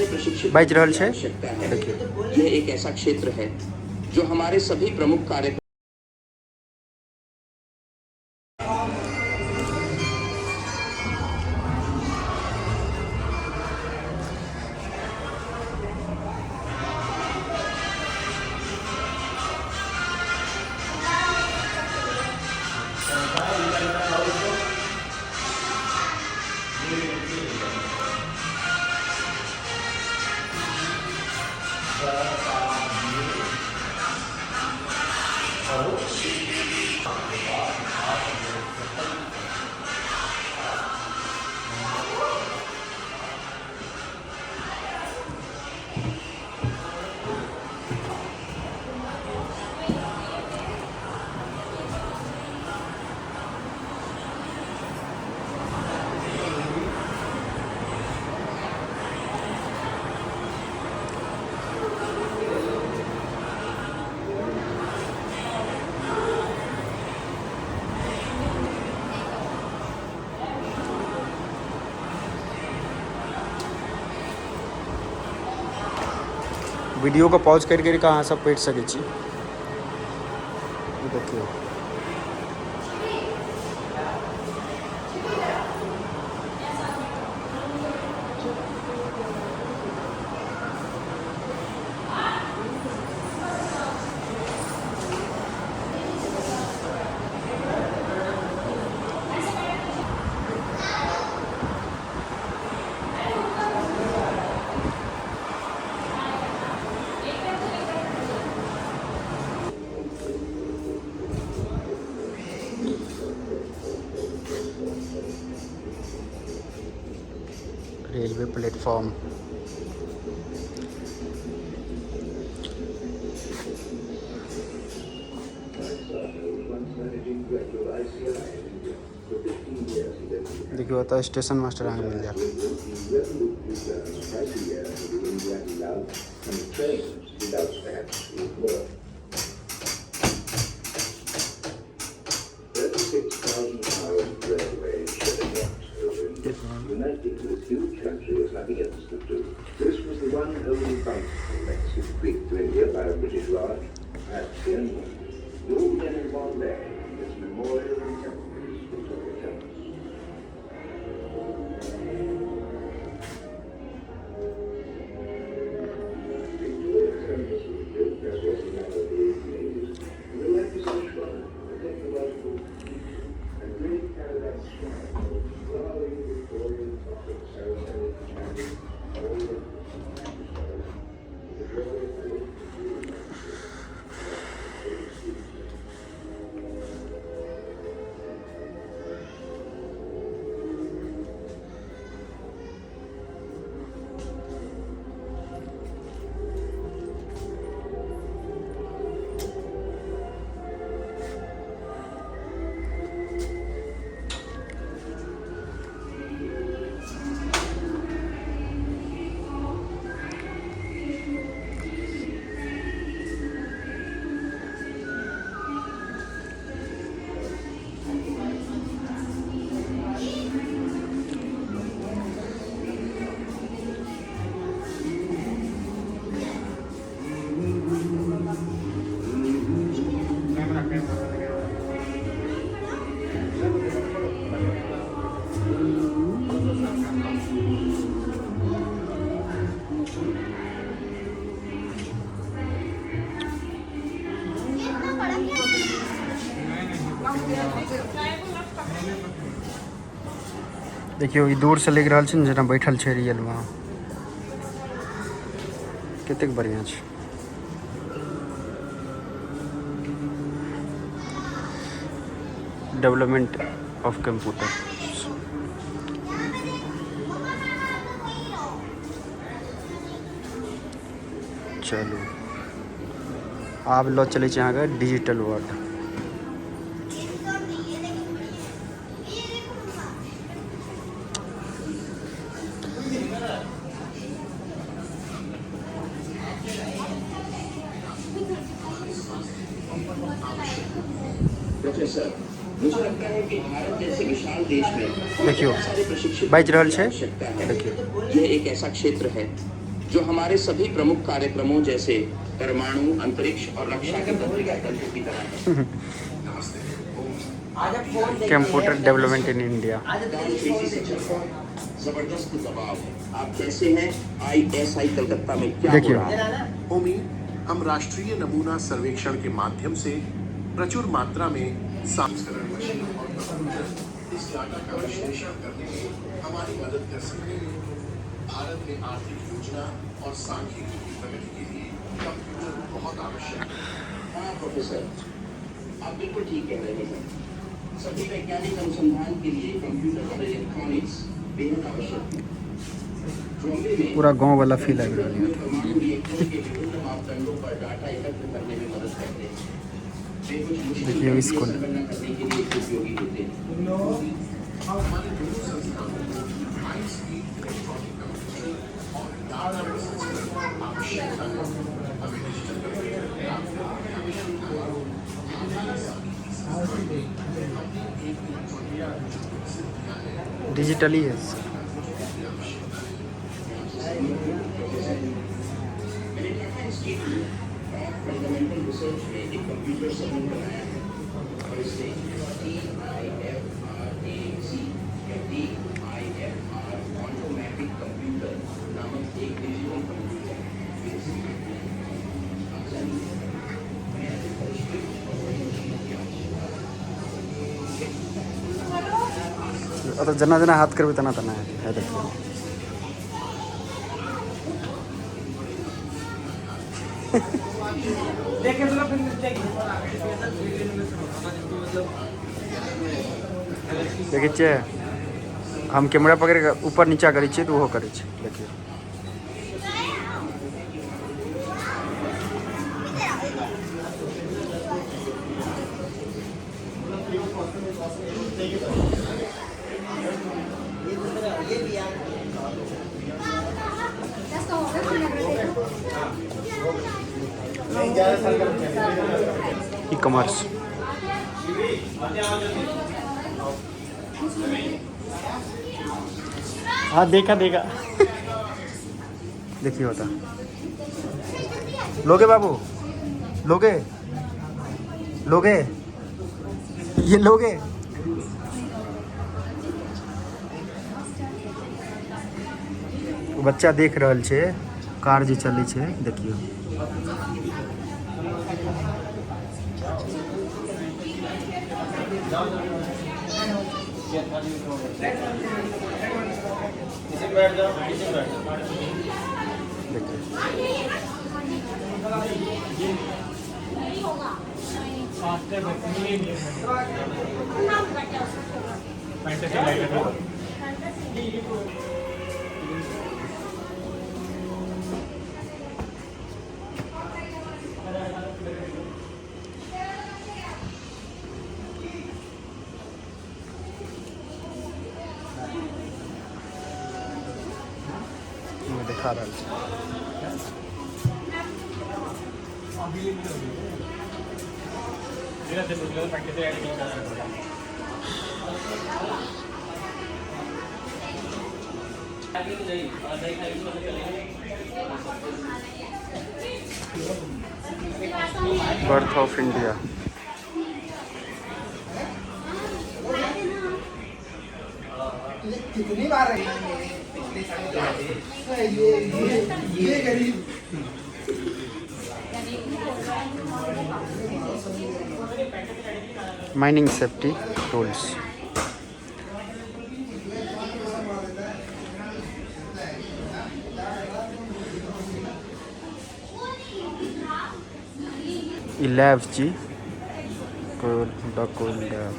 सारे प्रशिक्षित बाइज रहल की छे आवश्यकता है। देखिए यह एक ऐसा क्षेत्र है जो हमारे सभी प्रमुख कार्य वीडियो को पॉज करके कहाँ सब बैठ सके छी देखिए रेलवे प्लेटफॉर्म देखियो तो स्टेशन मास्टर आगे मिल जाए United with a huge country as nothing else could do. This was the one only bunker from Mexico Creek to India by a British Raj. That's the only one. You all get in one day. This memorial and temple is Victoria Terrace. Victoria Terrace was built as was the manner of the 1880s. And the life is a shrine, a technological feature, and great paradise shrine of flowering Victorian Gothic ceremony and all the देखियो ई दूर से लग रहा है जना बैठल है real में कतेक बढ़िया है डेवलपमेंट ऑफ कंप्यूटर चलो आब लो चले अहाँ डिजिटल वर्ल्ड प्रोफेसर मुझे लगता है कि भारत जैसे विशाल देश में देखियो सारे प्रशिक्षित बाइज रहल की छे आवश्यकता है। देखियो यह एक ऐसा क्षेत्र है जो हमारे सभी प्रमुख कार्यक्रमों जैसे परमाणु, अंतरिक्ष और रक्षा के तंत्र की तरह है। Computer development in India. तेजी से चल रहा है, जबरदस्त दबाव है। आप कैसे हैं? ISI कलकत्ता में क्या हो देखिए। रहा है? ओमी, हम राष्ट्रीय नमूना सर्वेक्षण के माध्यम से प्रचुर मात्रा में संस्करण मशीन और कंप्यूटर इस डाटा का विश्लेषण करने में हमारी मदद कर सकते हैं। भारत में आर्थिक योजना और सांख्यिकी की प्रगति के लिए कंप्यूटर बहुत आवश्यक है। हाँ प्रोफेसर, आप बिल्कुल ठीक कह रहे हैं। सभी वैज्ञानिक अनुसंधान के लिए कंप्यूटर और इलेक्ट्रॉनिक्स बेहद आवश्यक है। बॉम्बे में पूरा गांव वाला फील लग रहा है। परमाणु रिएक्टर के विभिन्न मापदंडों पर डाटा एकत्र करने में मदद करते हैं। वे कुछ मुश्किल देखिए इसको। गणना करने के लिए उपयोगी होते हैं। हमारे दोनों संस्थानों को हाई स्पीड इलेक्ट्रॉनिक कंप्यूटर और डाटा प्रसंस्करण आवश्यकता है। हमें डिजिटल कंप्यूटर प्राप्त करने की आवश्यकता है। हमारे सभी हमने एक इलेक्ट्रॉनिक विकसित किया है। डिजिटली है। मैंने Tata institute of fundamental research में एक कंप्यूटर समूह बनाया है और इसे TIFRAC या TIFR ऑटोमेटिक कंप्यूटर नामक एक डिजिटल कंप्यूटर विकसित किया है। आप जानिए, मैं अधिक परिष्कृत और मशीन की आवश्यकता है। आता जना जना हाथ करबे तना तना है देखिए। देखिए छे हम कैमरा पकड़ के ऊपर नीचा करी छे तो वो करे छे। देखिए ई-कॉमर्स। हाँ देखा देखा। देखिए होता लोगे बाबू, लोगे लोगे ये लोगे। बच्चा देख रहल छे कार जे चलै छे। देखियो दिखा रहा बर्थ ऑफ इंडिया। कितनी बार ये गरीब माइनिंग सेफ्टी टूल्स। लैब्स जी कोल लैब।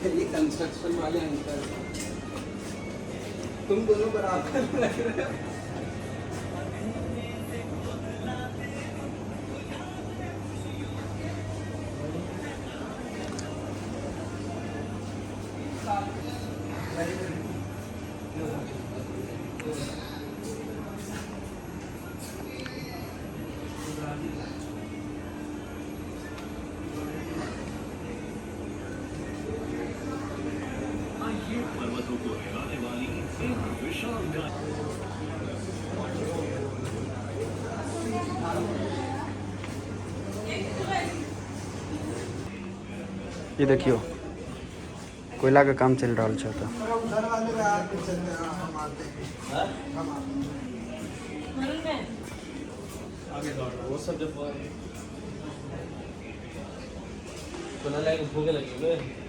ये कंस्ट्रक्शन वाले अंकल तुम दोनों बराबर लग रहे हो। ये देखियो कोयला का काम चल रहा है तो घर वाले में आके चलते हैं हम आते हैं हम आगे वो सब जब तो ना लाइक भूखे लगी